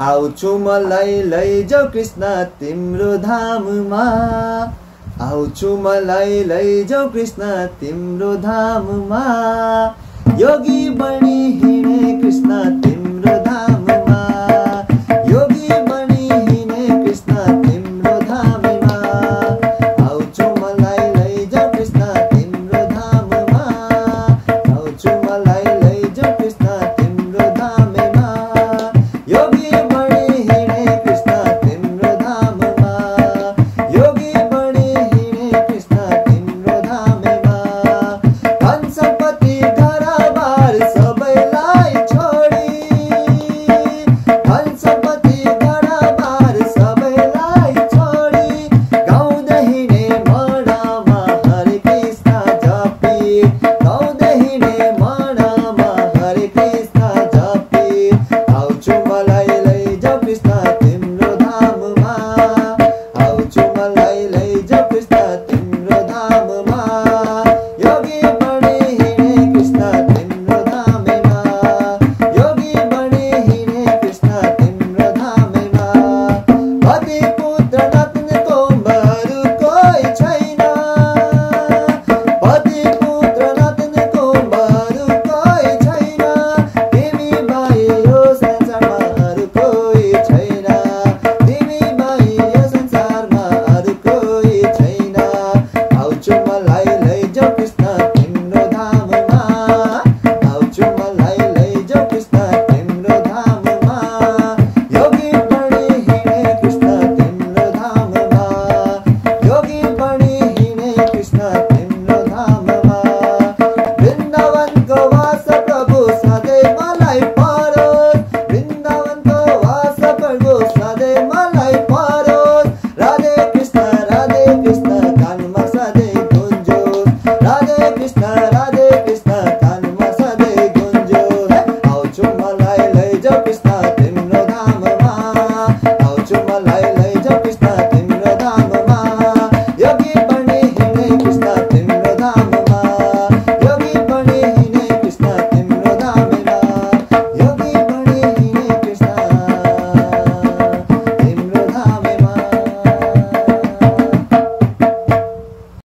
आउँछु मलाई लैजाऊ कृष्ण तिम्रो धाममा, आउँछु मलाई लैजाऊ कृष्ण तिम्रो धाममा, योगी बनी हिँडे कृष्ण तिम्रो धाममा, योगी बनी हिँडे कृष्ण तिम्रो धाममा, आउँछु मलाई लैजाऊ कृष्ण तिम्रो धाममा, आउँछु मलाई लैजाऊ कृष्ण तिम्रो धाममा, योगी Krishna